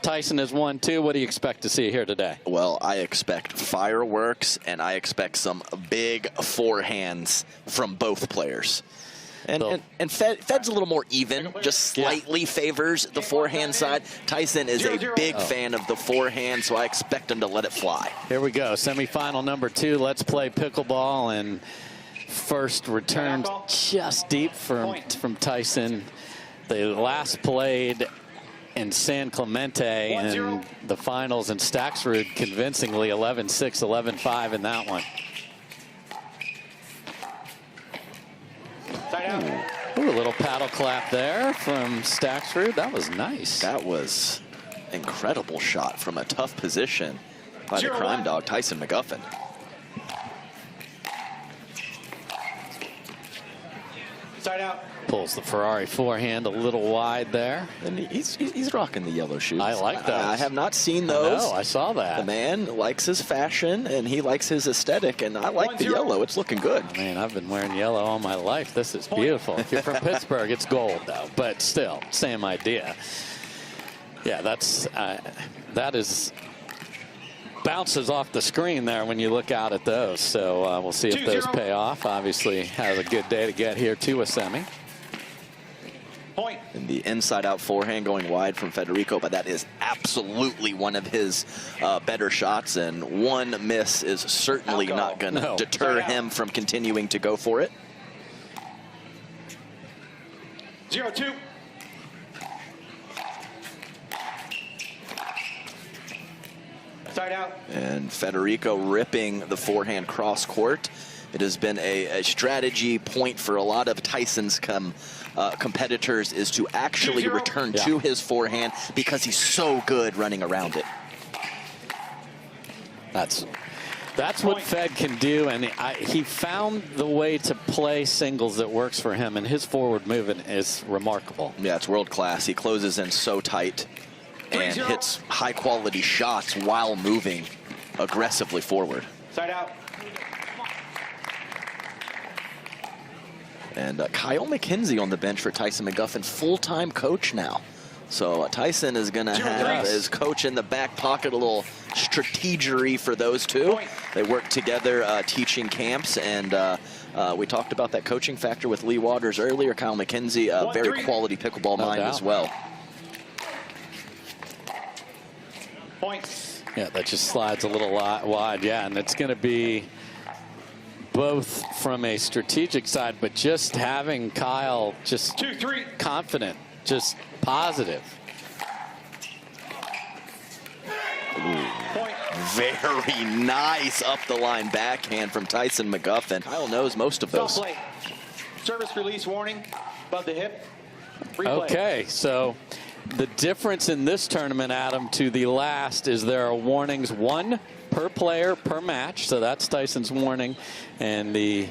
Tyson has won 2. What do you expect to see here today? Well, I expect fireworks, and I expect some big forehands from both players. And Fed's a little more even, just slightly favors the forehand side. Tyson is a big fan of the forehand, so I expect him to let it fly. Here we go, semifinal number 2. Let's play pickleball, and first returned just deep from Tyson. They last played in San Clemente in the finals, and Staksrud convincingly 11-6, 11-5 in that one. Ooh, a little paddle clap there from Staksrud. That was nice. That was incredible shot from a tough position by the crime dog, Tyson McGuffin. Side out. Pulls the Ferrari forehand a little wide there. And he's rocking the yellow shoes. I like those. I have not seen those. No, I saw that. The man likes his fashion, and he likes his aesthetic, and I like the yellow. It's looking good. Oh, man, I've been wearing yellow all my life. This is beautiful. If you're from Pittsburgh, it's gold, though. But still, same idea. Yeah, that is bounces off the screen there when you look out at those. So we'll see if those pay off. Obviously, has a good day to get here to a semi. Point. And the inside-out forehand going wide from Federico, but that is absolutely one of his better shots, and one miss is certainly not going to deter him from continuing to go for it. 0-2. Side out. And Federico ripping the forehand cross court. It has been a strategy point for a lot of Tyson's competitors, is to actually return to his forehand because he's so good running around it. That's what Fed can do, and he found the way to play singles that works for him, and his forward movement is remarkable. Yeah, it's world class. He closes in so tight and hits high-quality shots while moving aggressively forward. Side out. And Kyle McKenzie on the bench for Tyson McGuffin, full-time coach now. So Tyson is going to have his coach in the back pocket, a little strategery for those two. They work together teaching camps, and we talked about that coaching factor with Lee Waters earlier. Kyle McKenzie, a very quality pickleball mind as well. Points. Yeah, that just slides a little wide. Yeah, and it's going to be both from a strategic side, but just having Kyle just confident, just positive. Very nice up the line backhand from Tyson McGuffin. Kyle knows most of those. Service release warning above the hip. Okay, so the difference in this tournament, Adam, to the last is there are warnings, 1 per player per match. So that's Tyson's warning, and the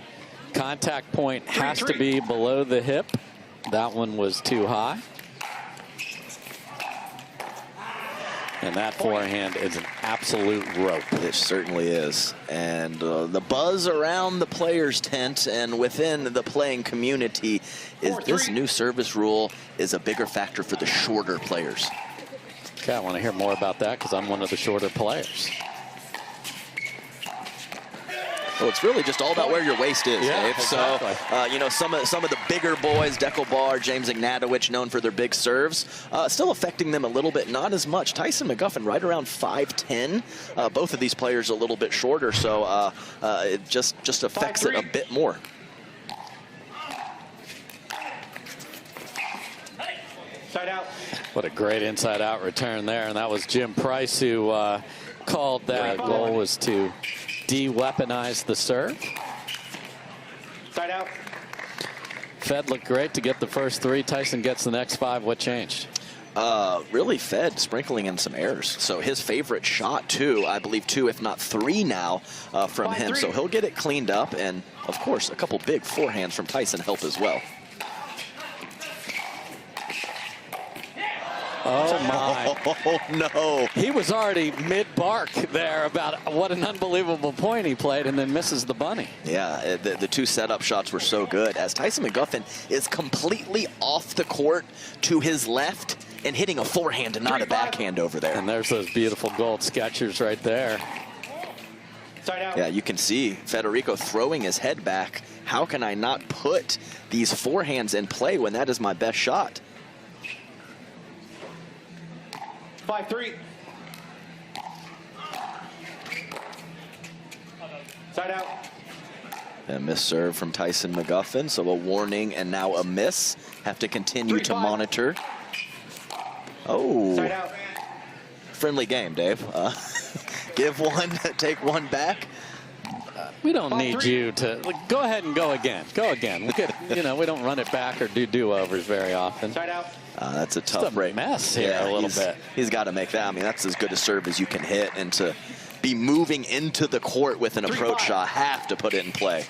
contact point has to be below the hip. That one was too high. And that forehand is an absolute rope. It certainly is. And the buzz around the players' tent and within the playing community is this new service rule is a bigger factor for the shorter players. Okay, I want to hear more about that because I'm one of the shorter players. Well, it's really just all about where your waist is, Dave. Exactly. So, you know, some of the bigger boys, Pickleball, James Ignatowicz, known for their big serves, still affecting them a little bit, not as much. Tyson McGuffin right around 5'10". Both of these players a little bit shorter, so it just affects it a bit more. Side out. What a great inside-out return there, and that was Jim Price who called that. Goal was to de-weaponize the serve. Side out. Fed looked great to get the first 3. Tyson gets the next 5. What changed? Really Fed sprinkling in some errors. So his favorite shot, 2, I believe 2, if not 3 now from him. So he'll get it cleaned up. And, of course, a couple big forehands from Tyson help as well. Oh, my. Oh, no. He was already mid-bark there about what an unbelievable point he played, and then misses the bunny. Yeah, the 2 setup shots were so good, as Tyson McGuffin is completely off the court to his left and hitting a forehand and not a backhand over there. And there's those beautiful gold Skechers right there. Yeah, you can see Federico throwing his head back. How can I not put these forehands in play when that is my best shot? 5-3. Side out. A miss serve from Tyson McGuffin, so a warning and now a miss. Have to continue to monitor. Oh, Side out. friendly game, Dave. Give one, take one back. We don't need you to go ahead and go again. Go again. We get, you know, we don't run it back or do do-overs very often. Side out. That's a tough break. Mess here a little bit. He's got to make that. I mean, that's as good a serve as you can hit, and to be moving into the court with an approach shot, have to put it in play.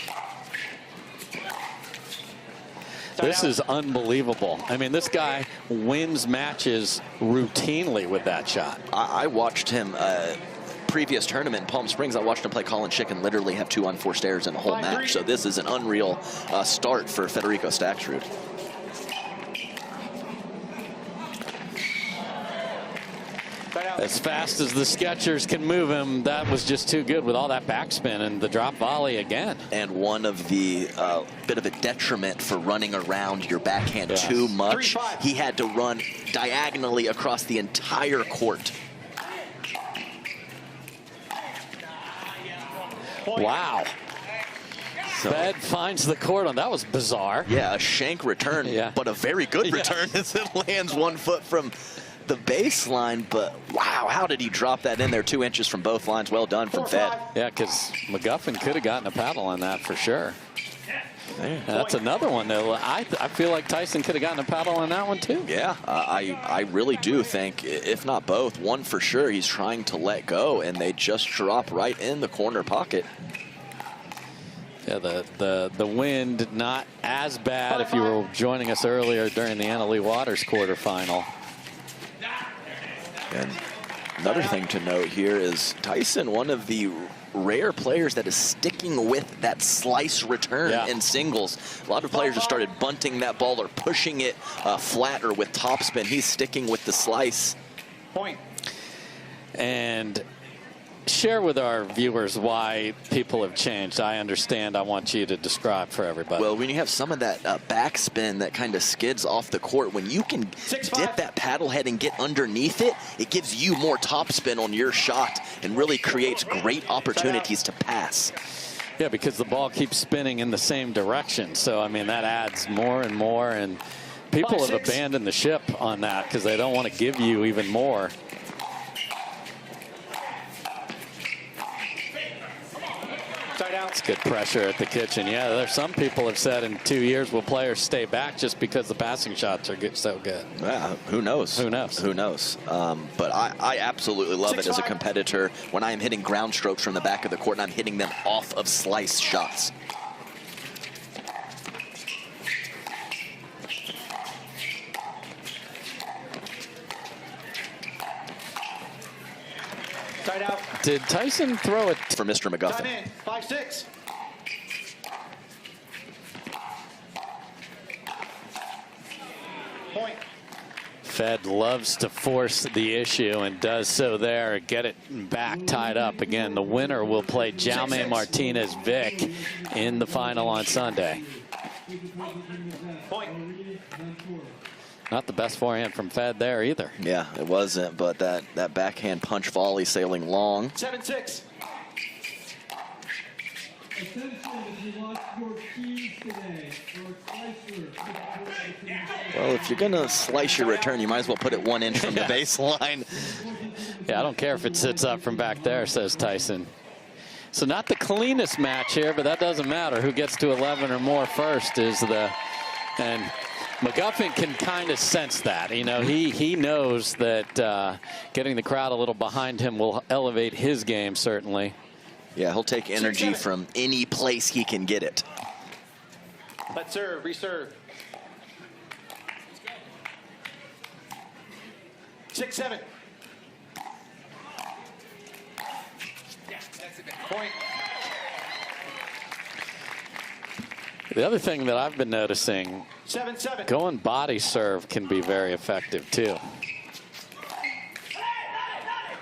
This is unbelievable. I mean, this guy wins matches routinely with that shot. I watched him previous tournament in Palm Springs. I watched him play Colin Schick and literally have 2 unforced errors in the whole match. So this is an unreal start for Federico Staksrud. As fast as the Skechers can move him, that was just too good with all that backspin and the drop volley again. And one of the bit of a detriment for running around your backhand too much. He had to run diagonally across the entire court. Wow. So, Fed finds the court on. That was bizarre. Yeah, a shank return, but a very good return as it lands 1 foot from the baseline. But wow, how did he drop that in there 2 inches from both lines? Well done from Fed. Yeah, because McGuffin could have gotten a paddle on that for sure. That's another one, though. I feel like Tyson could have gotten a paddle on that one, too. Yeah, I really do think, if not both, one for sure, he's trying to let go, and they just drop right in the corner pocket. Yeah, the wind not as bad if you were joining us earlier during the Anna Lee Waters quarterfinal. And another thing to note here is Tyson, one of the rare players that is sticking with that slice return in singles. A lot of players have started bunting that ball or pushing it flatter with topspin. He's sticking with the slice. Point. And share with our viewers why people have changed. I understand. I want you to describe for everybody. Well, when you have some of that backspin that kind of skids off the court, when you can dip that paddle head and get underneath it, it gives you more topspin on your shot and really creates great opportunities to pass. Yeah, because the ball keeps spinning in the same direction. So, I mean, that adds more and more. And people have abandoned the ship on that because they don't want to give you even more. It's good pressure at the kitchen. Yeah, there's some people have said in 2 years will players stay back just because the passing shots are so good. Yeah, who knows? Who knows? Who knows? But I absolutely love it as a competitor when I am hitting ground strokes from the back of the court and I'm hitting them off of slice shots. Side out. Did Tyson throw it for Mr. McGuffin? Time in. 5-6. Point. Fed loves to force the issue and does so there. Get it back tied up. Again, the winner will play Jaume Martinez Vic in the final on Sunday. Point. Not the best forehand from Fed there either. Yeah, it wasn't, but that backhand punch volley sailing long. 7-6. Well, if you're going to slice your return, you might as well put it 1 inch from the baseline. Yeah, I don't care if it sits up from back there, says Tyson. So not the cleanest match here, but that doesn't matter. Who gets to 11 or more first is the... And McGuffin can kind of sense that. You know, he knows that getting the crowd a little behind him will elevate his game, certainly. Yeah, he'll take energy from any place he can get it. Let's serve, reserve. 6-7. Point. The other thing that I've been noticing, 7-7. going body serve can be very effective too.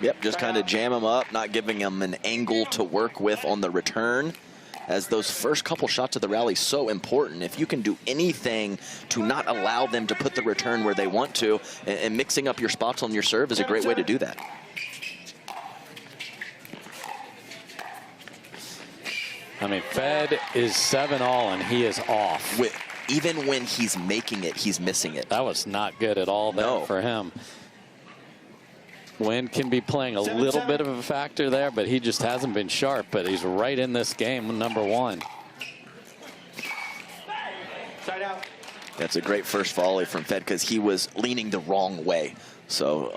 Yep, just kind of jam him up, not giving him an angle to work with on the return, as those first couple shots of the rally so important. If you can do anything to not allow them to put the return where they want to, and mixing up your spots on your serve is a great way to do that. I mean, Fed is 7-all, and he is off. Even when he's making it, he's missing it. That was not good at all there for him. Wind can be playing a little bit of a factor there, but he just hasn't been sharp. But he's right in this game, number one. Side out. That's a great first volley from Fed because he was leaning the wrong way. So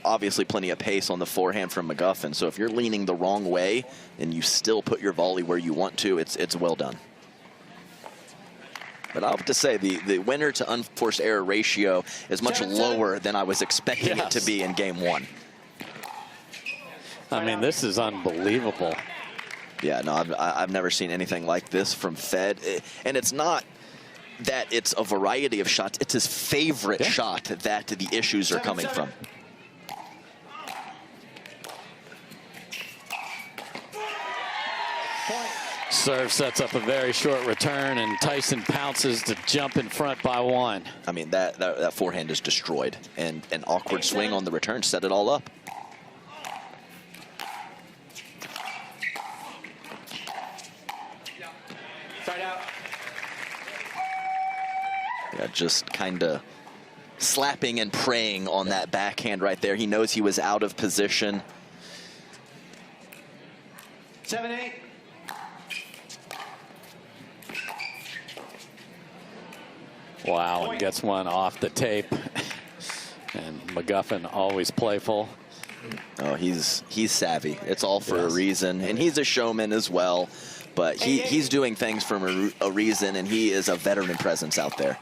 obviously plenty of pace on the forehand from McGuffin. So if you're leaning the wrong way and you still put your volley where you want to, it's well done. But I'll have to say the winner to unforced error ratio is much lower than I was expecting it to be in game one. I mean, this is unbelievable. Yeah, no, I've never seen anything like this from Fed. And it's not that it's a variety of shots. It's his favorite shot that the issues are coming from. Serve sets up a very short return, and Tyson pounces to jump in front by one. I mean, that forehand is destroyed, and an awkward swing on the return set it all up. Side out. Yeah, just kind of slapping and praying on that backhand right there. He knows he was out of position. 7-8. Wow, and gets one off the tape. And McGuffin always playful. Oh, he's savvy. It's all for a reason, and he's a showman as well. But he's doing things for a reason, and he is a veteran presence out there.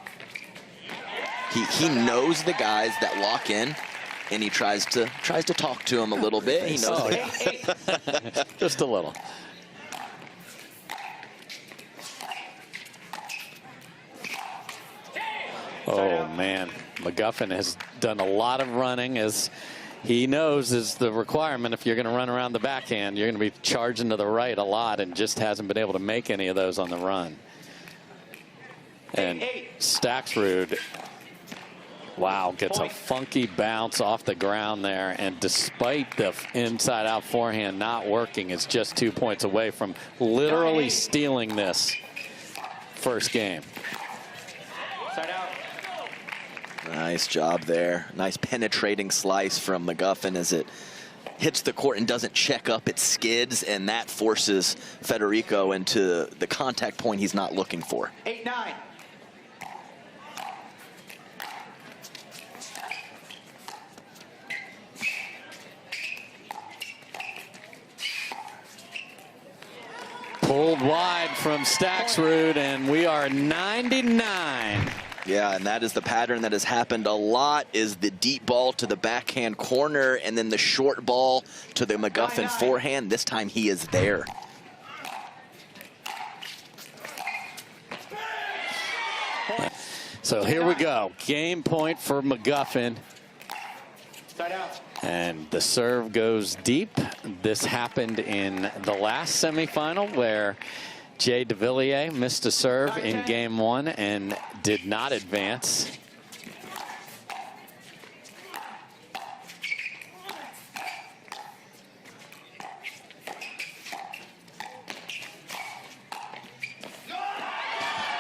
He knows the guys that lock in, and he tries to talk to them a little bit. He knows. Just a little. Oh man, McGuffin has done a lot of running, as he knows is the requirement. If you're going to run around the backhand, you're going to be charging to the right a lot, and just hasn't been able to make any of those on the run. And Staksrud, wow, gets a funky bounce off the ground there, and despite the inside-out forehand not working, is just 2 points away from literally stealing this first game. Side out. Nice job there. Nice penetrating slice from McGuffin as it hits the court and doesn't check up. It skids, and that forces Federico into the contact point he's not looking for. 8-9. Pulled wide from Staksrud, and we are 99. Yeah, and that is the pattern that has happened a lot, is the deep ball to the backhand corner and then the short ball to the McGuffin forehand. This time he is there. So here we go. Game point for McGuffin. Side out. And the serve goes deep. This happened in the last semifinal where Jay DeVilliers missed a serve in game one and did not advance.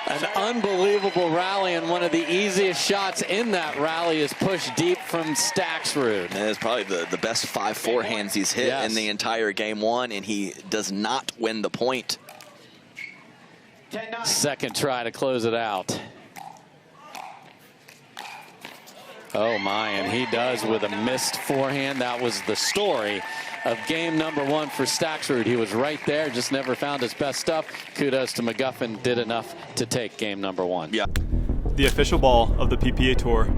An unbelievable rally, and one of the easiest shots in that rally is pushed deep from Staksrud. And it's probably the best 5 forehands he's hit in the entire game one, and he does not win the point. 10-9. Second try to close it out. Oh my, and he does with a missed forehand. That was the story of game number one for Staksrud. He was right there, just never found his best stuff. Kudos to McGuffin, did enough to take game number one. Yeah. The official ball of the PPA Tour.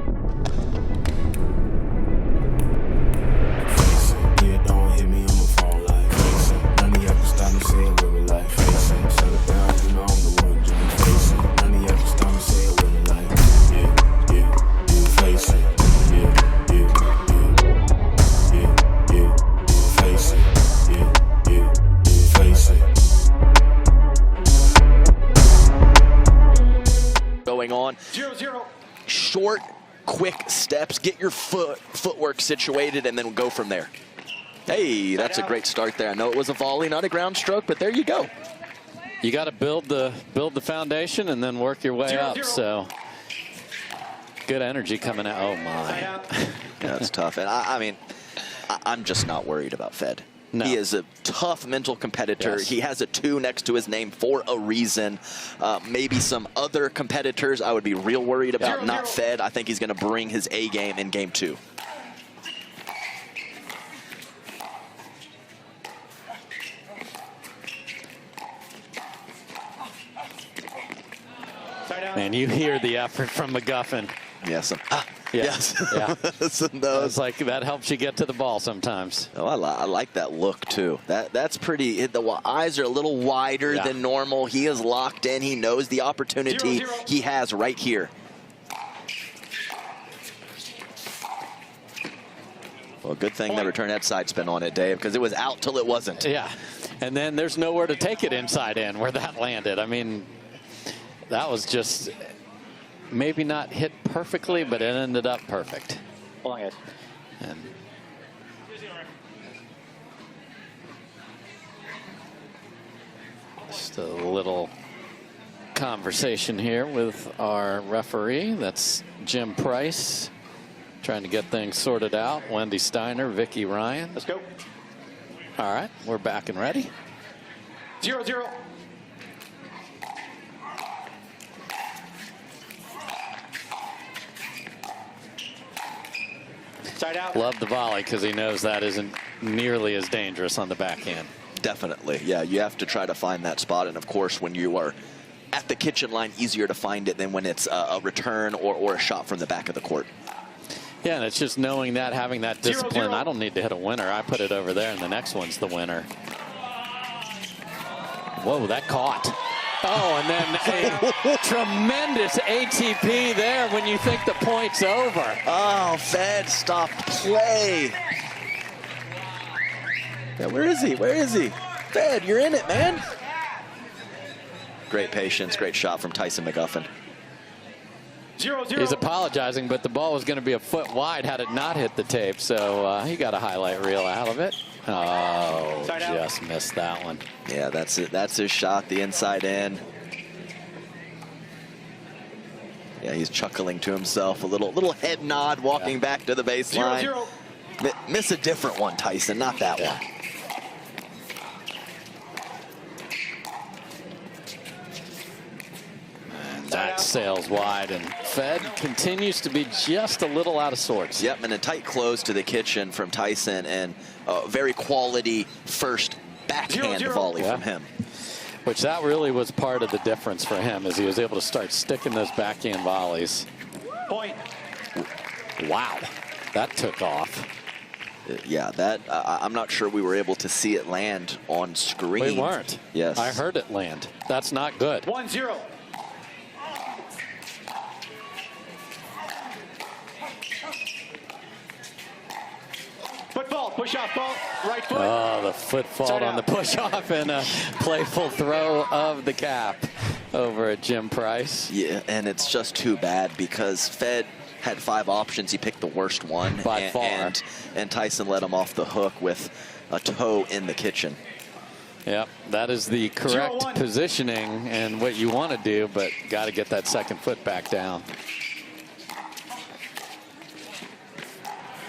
short, quick steps. Get your footwork situated and then go from there. Hey, that's a great start there. I know it was a volley, not a ground stroke, but there you go. You got to build the foundation and then work your way up. So good energy coming out. Oh my. Yeah, that's tough. And I mean, I'm just not worried about Fed. No. He is a tough mental competitor. Yes. He has a 2 next to his name for a reason. Maybe some other competitors I would be real worried about, not Fed. I think he's going to bring his A game in game 2. Man, you hear the effort from McGuffin. Yes. Yes. Yeah. It's like that helps you get to the ball sometimes. Oh, I like that look too. That's pretty. The eyes are a little wider than normal. He is locked in. He knows the opportunity he has right here. Well, good thing they returned that side spin on it, Dave, because it was out till it wasn't. Yeah. And then there's nowhere to take it inside in where that landed. I mean, that was just maybe not hit perfectly, but it ended up perfect. Hold on, guys. And just a little conversation here with our referee. That's Jim Price, trying to get things sorted out. Wendy Steiner, Vicky Ryan. Let's go. All right, we're back and ready. 0-0. Side out. Love the volley because he knows that isn't nearly as dangerous on the backhand. Definitely. Yeah, you have to try to find that spot. And, of course, when you are at the kitchen line, easier to find it than when it's a return or a shot from the back of the court. Yeah, and it's just knowing that, having that discipline. 0-0. I don't need to hit a winner. I put it over there, and the next one's the winner. Whoa, that caught. Oh, and then a tremendous ATP there when you think the point's over. Oh, Fed stopped play. Yeah, where is he? Where is he? Fed, you're in it, man. Great patience, great shot from Tyson McGuffin. 0-0. He's apologizing, but the ball was going to be a foot wide had it not hit the tape, so he got a highlight reel out of it. Oh, just missed that one. Yeah, that's it. That's his shot, the inside in. Yeah, he's chuckling to himself, a little head nod, walking back to the baseline. 0-0. Miss a different one, Tyson, not that one. That sails wide, and Fed continues to be just a little out of sorts. Yep, and a tight close to the kitchen from Tyson, and a very quality first backhand volley from him. Which that really was part of the difference for him, as he was able to start sticking those backhand volleys. Point. Wow, that took off. Yeah, that I'm not sure we were able to see it land on screen. We weren't. Yes. I heard it land. That's not good. 1-0. Football, push off ball, right foot. Oh, the foot fault on the push off and a playful throw of the cap over at Jim Price. Yeah, and it's just too bad because Fed had 5 options. He picked the worst one. By far. And Tyson let him off the hook with a toe in the kitchen. Yep, that is the correct 0-1. positioning and what you want to do, but got to get that second foot back down.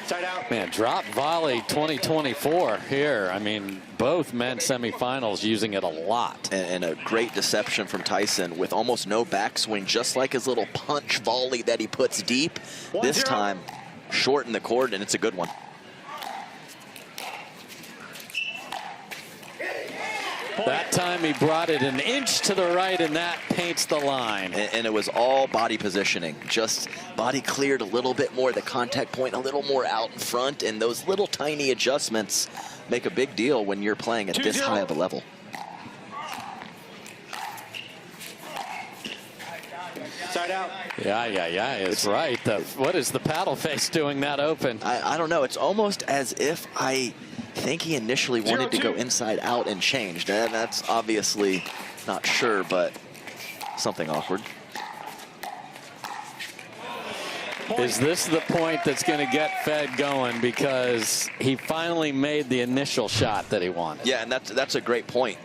Side out. Man, drop volley 2024 here. I mean, both men's semifinals using it a lot. And a great deception from Tyson with almost no backswing, just like his little punch volley that he puts deep. 1-0. This time, short in the court, and it's a good one. That time he brought it an inch to the right, and that paints the line. And it was all body positioning. Just body cleared a little bit more, the contact point a little more out in front, and those little tiny adjustments make a big deal when you're playing at this high of a level. Side out. Yeah, it's right. What is the paddle face doing that open? I don't know. It's almost as if I think he initially wanted to go inside out and changed. That's obviously not sure, but something awkward. Is this the point that's going to get Fed going, because he finally made the initial shot that he wanted? Yeah, and that's a great point.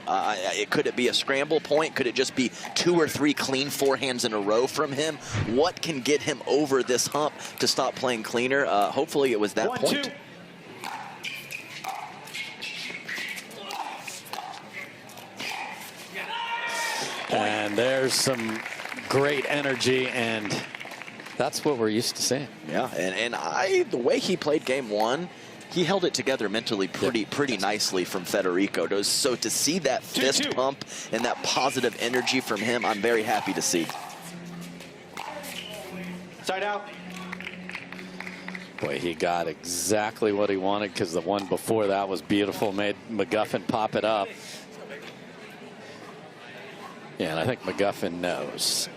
Could it be a scramble point? Could it just be 2 or 3 clean forehands in a row from him? What can get him over this hump to stop playing cleaner? Hopefully it was that point. 1-2. And there's some great energy, and that's what we're used to seeing. Yeah, and the way he played game 1, he held it together mentally pretty nicely from Federico. So to see that fist pump and that positive energy from him, I'm very happy to see. Side out. Boy, he got exactly what he wanted, because the one before that was beautiful, made McGuffin pop it up. Yeah, and I think McGuffin knows,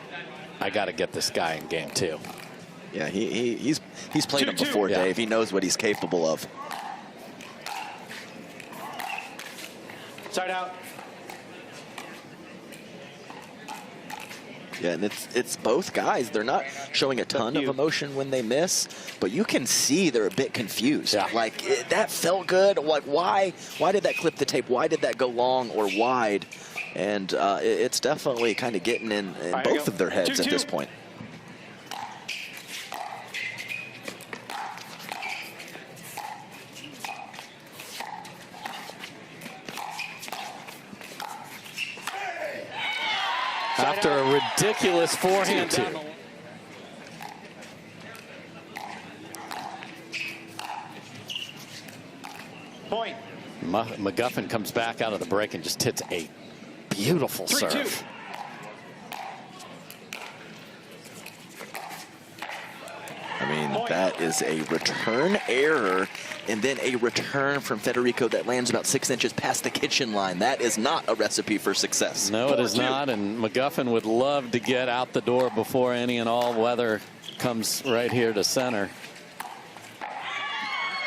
I got to get this guy in game 2. Yeah, he's played him before, yeah. Dave. He knows what he's capable of. Side out. Yeah, and it's both guys. They're not showing a ton of emotion when they miss, but you can see they're a bit confused. Yeah. Like, that felt good. Like, why did that clip the tape? Why did that go long or wide? And it's definitely kind of getting in both of their heads at this point. After a ridiculous forehand two. Point. McGuffin comes back out of the break and just hits a beautiful 3-2. serve. I mean, that is a return error, and then a return from Federico that lands about 6 inches past the kitchen line. That is not a recipe for success. No, it is not, and McGuffin would love to get out the door before any and all weather comes right here to center.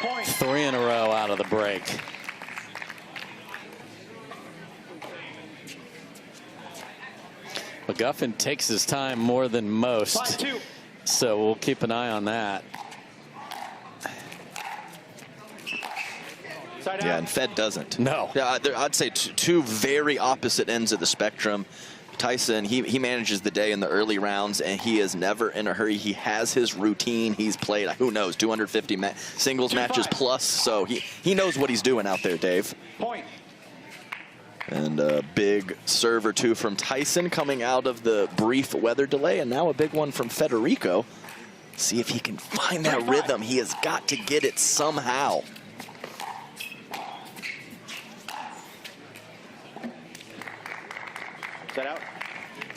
Point. 3 in a row out of the break. McGuffin takes his time more than most, 5-2. so we'll keep an eye on that. Side Yeah, out. and Fed doesn't. No. Yeah, I'd say two very opposite ends of the spectrum. Tyson, he manages the day in the early rounds, and he is never in a hurry. He has his routine. He's played, who knows, 250 singles matches plus, so he knows what he's doing out there, Dave. Point. And a big serve or two from Tyson coming out of the brief weather delay, and now a big one from Federico. See if he can find that rhythm. He has got to get it somehow. Side out.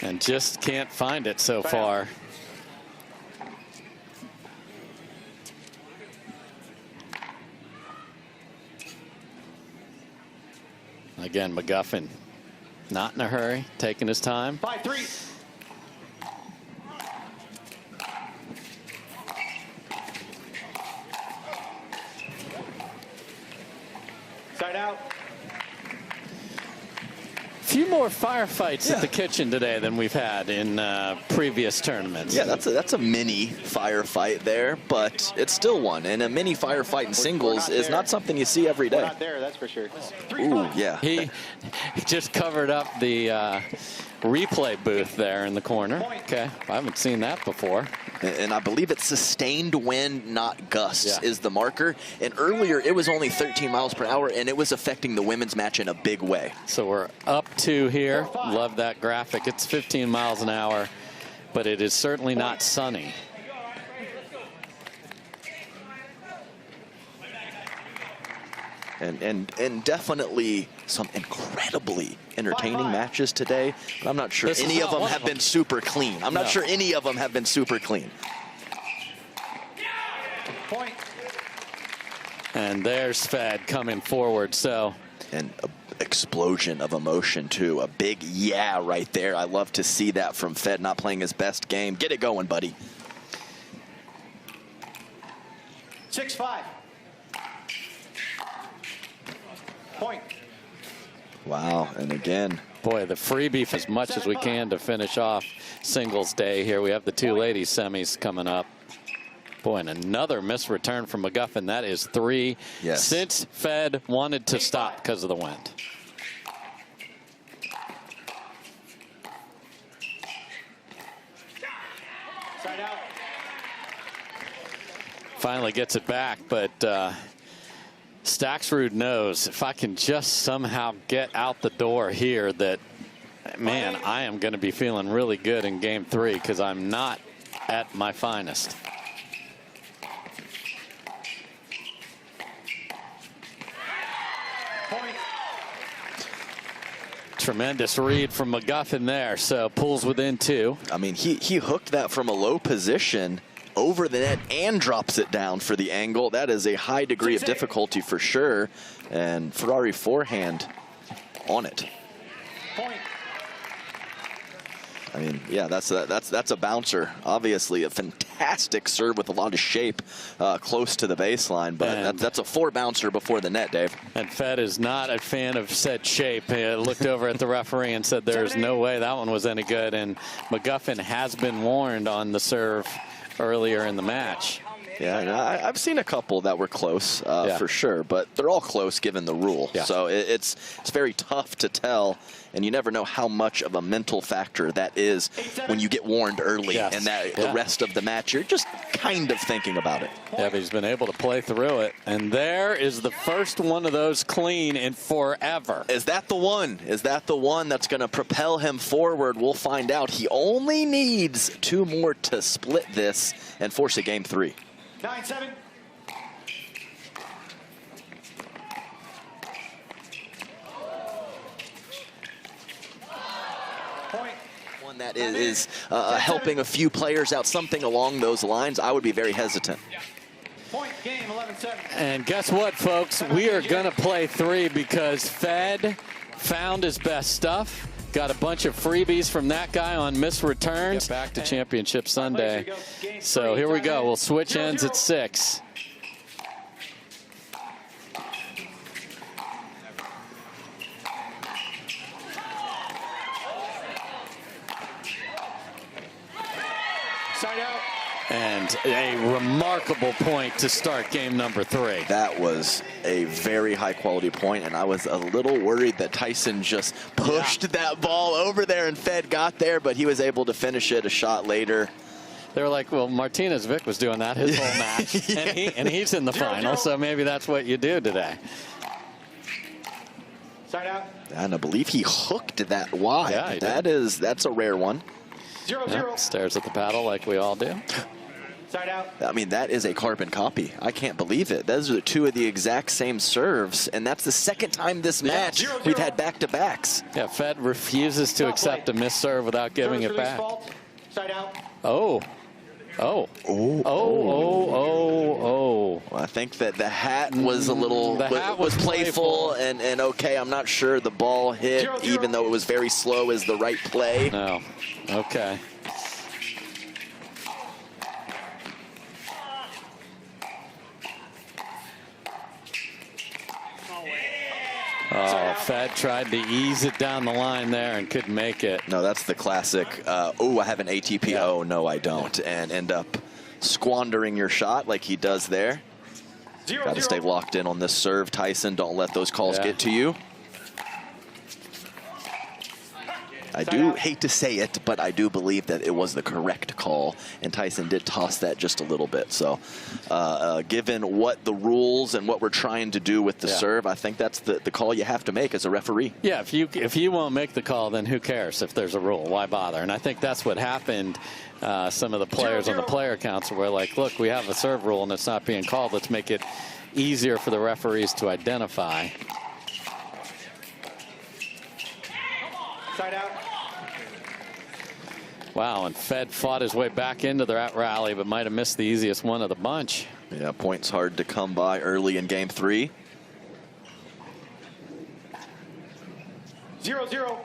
And just can't find it so far. Again, McGuffin not in a hurry, taking his time. 5-3. Side out. Few more firefights at the kitchen today than we've had in previous tournaments. Yeah, that's a mini firefight there, but it's still one. And a mini firefight in singles is not something you see every We're day. not there, that's for sure. Ooh, yeah. He just covered up the replay booth there in the corner. Okay, I haven't seen that before. And I believe it's sustained wind, not gusts, is the marker. And earlier, it was only 13 miles per hour, and it was affecting the women's match in a big way. So we're up 2 here. Love that graphic. It's 15 miles an hour, but it is certainly not sunny. And definitely some incredibly entertaining matches today. But I'm not sure any of them have been super clean. I'm not sure any of them have been super clean. Point. And there's Fed coming forward. So, and an explosion of emotion too. A big yeah right there. I love to see that from Fed, not playing his best game. Get it going, buddy. 6-5. Point. Wow, and again. Boy, the free beef as much as we can to finish off singles day here. We have the 2 ladies semis coming up. Boy, and another missed return from McGuffin. That is 3 since Fed wanted to stop because of the wind. Side out. Finally gets it back, but Staksrud knows if I can just somehow get out the door here that, man, I am going to be feeling really good in game 3 because I'm not at my finest. Point. Tremendous read from McGuffin there, so pulls within 2. I mean, he hooked that from a low position over the net and drops it down for the angle. That is a high degree of difficulty for sure. And Ferrari forehand on it. Point. I mean, yeah, that's a bouncer. Obviously, a fantastic serve with a lot of shape close to the baseline, but that's a 4 bouncer before the net, Dave. And Fed is not a fan of said shape. He looked over at the referee and said there's no way that one was any good. And McGuffin has been warned on the serve earlier in the match. Yeah, and I've seen a couple that were close for sure, but they're all close given the rule. Yeah. So it's very tough to tell, and you never know how much of a mental factor that is when you get warned early and that the rest of the match you're just kind of thinking about it. Yeah, but he's been able to play through it, and there is the first one of those clean in forever. Is that the one? Is that the one that's going to propel him forward? We'll find out. He only needs 2 more to split this and force a game 3. 9-7. Point. One that is helping a few players out, something along those lines. I would be very hesitant. Point. Game 11-7. And guess what, folks? We are going to play 3 because Fed found his best stuff. Got a bunch of freebies from that guy on missed returns. Get back to Championship Sunday. So here we go. We'll switch ends at 6. Side out. And a remarkable point to start game number 3. That was a very high quality point, and I was a little worried that Tyson just pushed that ball over there and Fed got there, but he was able to finish it a shot later. They were like, well, Martinez Vic was doing that his whole match, and he's in the final, so maybe that's what you do today. Side out. And I believe he hooked that wide. Yeah, that's a rare one. 0-0. Yep, stares at the paddle like we all do. Side out. I mean, that is a carbon copy. I can't believe it. Those are 2 of the exact same serves, and that's the second time this match we've had back-to-backs. Yeah, Fed refuses to accept a missed serve without giving it back. Side out. Oh. Oh. Oh. Oh. Oh. Well, I think that the hat was a little was playful and okay. I'm not sure the ball hit, even though it was very slow, is the right play. No. Okay. Oh, Fed tried to ease it down the line there and couldn't make it. No, that's the classic, oh, I have an ATP, oh, no, I don't, and end up squandering your shot like he does there. Got to stay locked in on this serve, Tyson. Don't let those calls get to you. I do hate to say it, but I do believe that it was the correct call, and Tyson did toss that just a little bit. So given what the rules and what we're trying to do with the serve, I think that's the call you have to make as a referee. Yeah, if you won't make the call, then who cares if there's a rule? Why bother? And I think that's what happened. Some of the players on the player council were like, look, we have a serve rule and it's not being called. Let's make it easier for the referees to identify. Side out. Wow, and Fed fought his way back into that rally, but might have missed the easiest one of the bunch. Yeah, points hard to come by early in game 3. 0-0.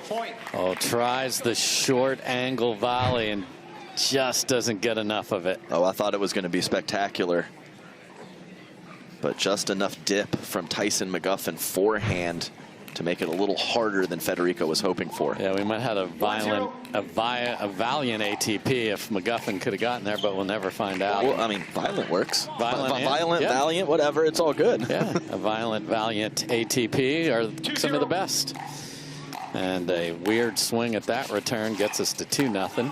Point. Oh, tries the short angle volley and just doesn't get enough of it. Oh, I thought it was going to be spectacular. But just enough dip from Tyson McGuffin forehand to make it a little harder than Federico was hoping for. Yeah, we might have had a valiant ATP if McGuffin could have gotten there, but we'll never find out. Well, I mean, violent works. Violent, yeah. Valiant, whatever, it's all good. Yeah, a violent, valiant ATP are some of the best. And a weird swing at that return gets us to 2-0.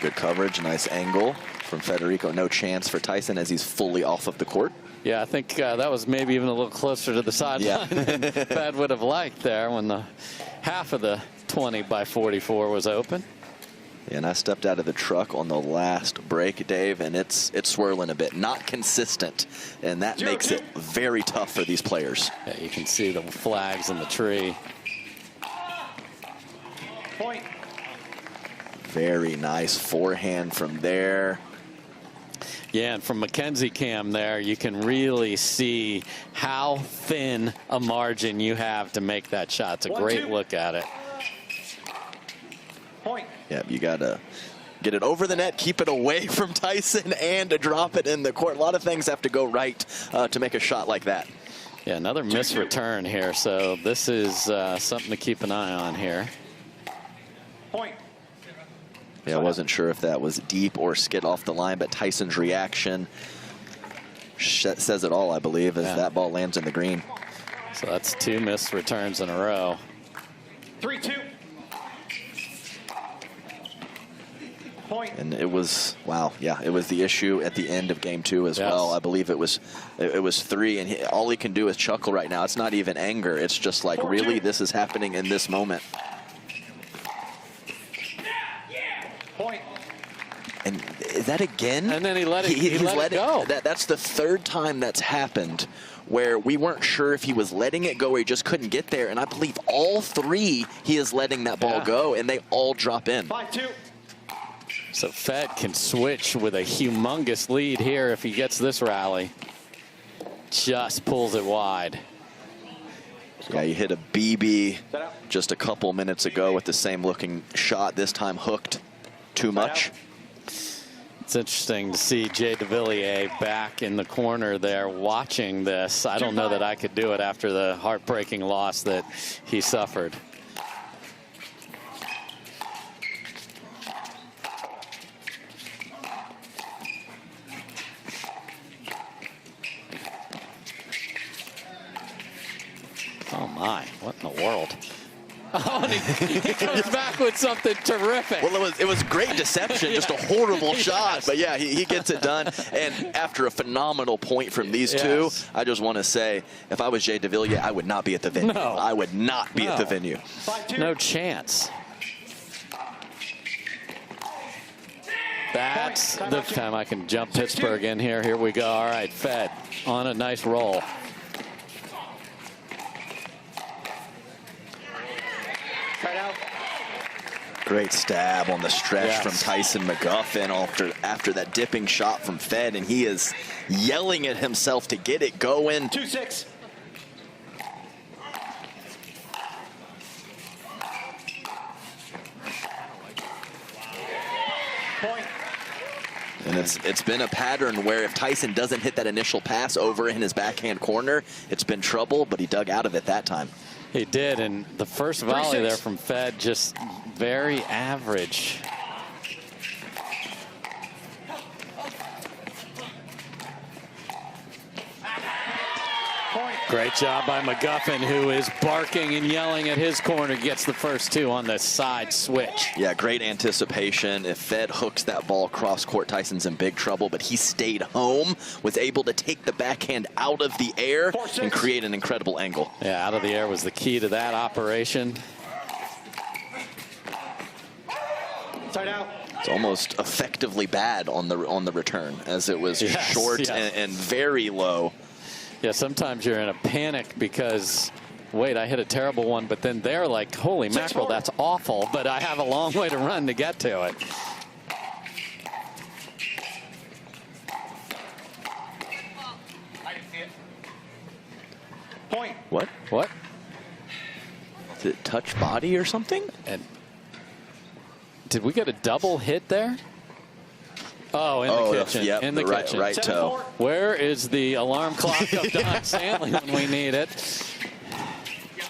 Good coverage, nice angle from Federico. No chance for Tyson as he's fully off of the court. Yeah, I think that was maybe even a little closer to the sideline than Fed would have liked there when the half of the 20-by-44 was open. And I stepped out of the truck on the last break, Dave, and it's swirling a bit. Not consistent, and that makes it very tough for these players. Yeah, you can see the flags in the tree. Point. Very nice forehand from there. Yeah, and from Mackenzie Cam there, you can really see how thin a margin you have to make that shot. It's a great look at it. Point. Yeah, you got to get it over the net, keep it away from Tyson, and to drop it in the court. A lot of things have to go right to make a shot like that. Yeah, another missed return here, so this is something to keep an eye on here. Point. Yeah, I wasn't sure if that was deep or skid off the line, but Tyson's reaction says it all, I believe, as that ball lands in the green. So that's 2 missed returns in a row. 3-2. Point. And it was, wow, yeah, it was the issue at the end of game 2 as well. I believe it was 3, and all he can do is chuckle right now. It's not even anger. It's just like, really, this is happening in this moment. Point. And is that again? And then he let it go. That's the 3rd time that's happened where we weren't sure if he was letting it go or he just couldn't get there. And I believe all 3 he is letting that ball go, and they all drop in. 5-2. So Fed can switch with a humongous lead here if he gets this rally. Just pulls it wide. Yeah, you hit a BB just a couple minutes ago with the same looking shot, this time hooked too much. It's interesting to see Jay DeVilliers back in the corner there watching this. I don't know that I could do it after the heartbreaking loss that he suffered. Oh my, what in the world? Oh, and he comes back with something terrific. Well, it was great deception, just a horrible shot. But yeah, he gets it done. And after a phenomenal point from these two, I just want to say, if I was Jay DeVilliers, I would not be at the venue. No. I would not be at the venue. No chance. That's the time I can jump Pittsburgh in here. Here we go. All right, Fed on a nice roll. Great stab on the stretch from Tyson McGuffin after that dipping shot from Fed, and he is yelling at himself to get it going. 2-6. Point. And it's been a pattern where if Tyson doesn't hit that initial pass over in his backhand corner, it's been trouble, but he dug out of it that time. He did, and the first volley there from Fed, just very average. Great job by McGuffin, who is barking and yelling at his corner, gets the first 2 on the side switch. Yeah, great anticipation. If Fed hooks that ball cross court, Tyson's in big trouble, but he stayed home, was able to take the backhand out of the air and create an incredible angle. Yeah, out of the air was the key to that operation. Side out. It's almost effectively bad on the return, as it was short and very low. Yeah, sometimes you're in a panic because, wait, I hit a terrible one, but then they're like, holy mackerel, that's awful, but I have a long way to run to get to it. Point. What? What? Did it touch body or something? And did we get a double hit there? Oh, in the kitchen. Yep, in the kitchen. Right toe. Where is the alarm clock of Don Stanley when we need it?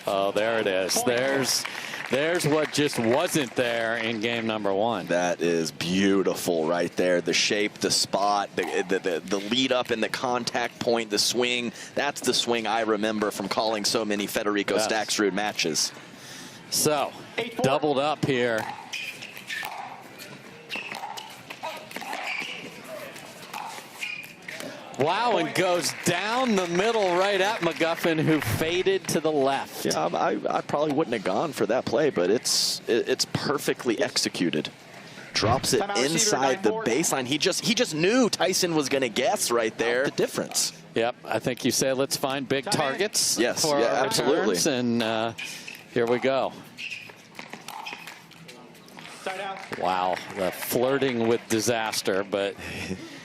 Oh, there it is. There's what just wasn't there in game number 1. That is beautiful right there. The shape, the spot, the lead up and the contact point, the swing. That's the swing I remember from calling so many Federico Staksrud matches. So, doubled up here. Wow, and goes down the middle right at McGuffin, who faded to the left. Yeah, I probably wouldn't have gone for that play, but it's perfectly executed. Drops it inside the baseline. He just knew Tyson was going to guess right there. The difference. Yep, I think you say let's find big targets. Yes, for yeah, our absolutely. returns, and here we go. Wow, the flirting with disaster, but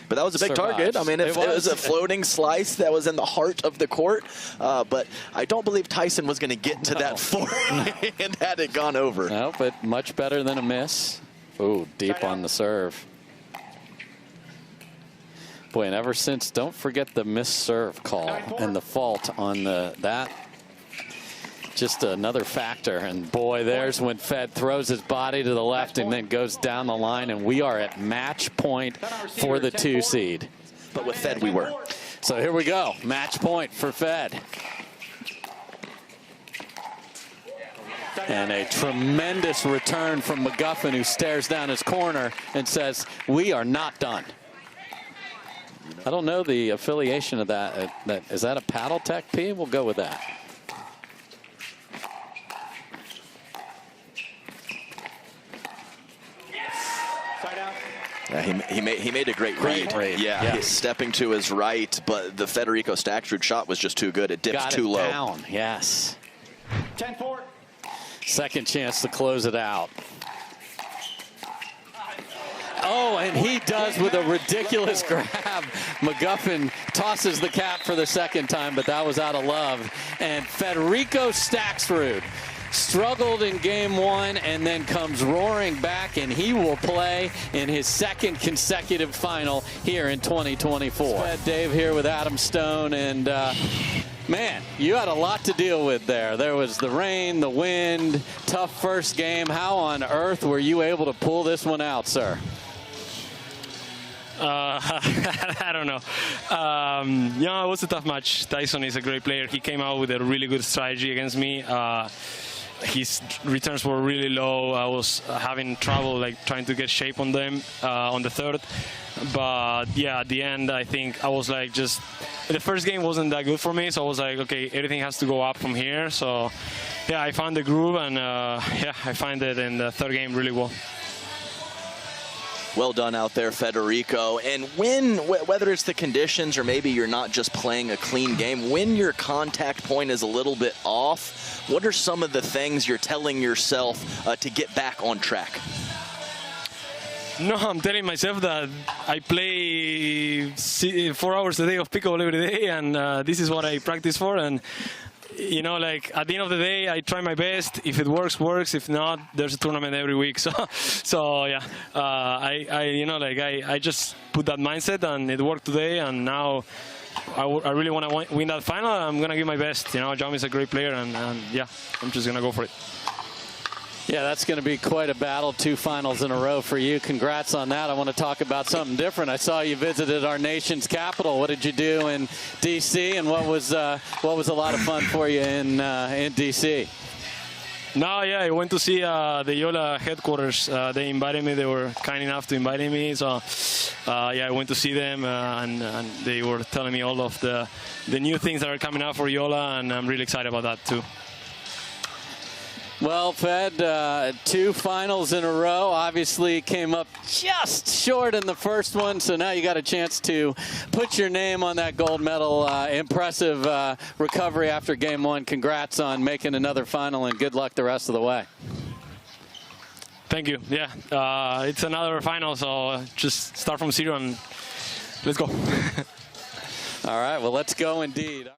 that was a big target. I mean, it was a floating slice that was in the heart of the court. But I don't believe Tyson was going to get to that forehand had it gone over. No, but much better than a miss. Ooh, deep on the serve. Boy, and ever since, don't forget the missed serve call and the fault on that. Just another factor. And boy, there's when Fed throws his body to the left and then goes down the line, and we are at match point for the 2 seed. But with Fed, we were. So here we go. Match point for Fed. And a tremendous return from McGuffin, who stares down his corner and says, we are not done. I don't know the affiliation of that. Is that a paddle tech P? We'll go with that. He made a great read. Yeah, yes. Stepping to his right, but the Federico Staksrud shot was just too good. It dipped too low. Down. Yes. 10-4. Second chance to close it out. Oh, and he does with a ridiculous grab. McGuffin tosses the cap for the second time, but that was out of love. And Federico Staksrud struggled in game 1 and then comes roaring back, and he will play in his second consecutive final here in 2024. Dave here with Adam Stone, and man, you had a lot to deal with there. There was the rain, the wind, tough first game. How on earth were you able to pull this one out, sir? I don't know. Yeah, it was a tough match. Tyson is a great player. He came out with a really good strategy against me. His returns were really low. I was having trouble trying to get shape on them on the third. But yeah, at the end, I think I was just the first game wasn't that good for me. So I was like, okay, everything has to go up from here. So yeah, I found the groove, and yeah, I find it in the third game really well. Well done out there, Federico. And whether it's the conditions or maybe you're not just playing a clean game, when your contact point is a little bit off, what are some of the things you're telling yourself to get back on track? No, I'm telling myself that I play 4 hours a day of pickleball every day, and this is what I practice for. And you know, at the end of the day, I try my best. If it works, works. If not, there's a tournament every week. So yeah, I just put that mindset, and it worked today. And now I really want to win that final. I'm gonna give my best. You know, John is a great player, and yeah, I'm just gonna go for it. Yeah, that's going to be quite a battle. 2 finals in a row for you. Congrats on that. I want to talk about something different. I saw you visited our nation's capital. What did you do in D.C., and what was a lot of fun for you in D.C.? No, yeah, I went to see the Veolia headquarters. They invited me. They were kind enough to invite me. So, yeah, I went to see them, and they were telling me all of the new things that are coming out for Veolia, and I'm really excited about that too. Well, Fed, 2 finals in a row. Obviously came up just short in the first one, so now you got a chance to put your name on that gold medal. Impressive recovery after game 1. Congrats on making another final, and good luck the rest of the way. Thank you. Yeah, it's another final, so just start from 0 and let's go. All right, well, let's go indeed.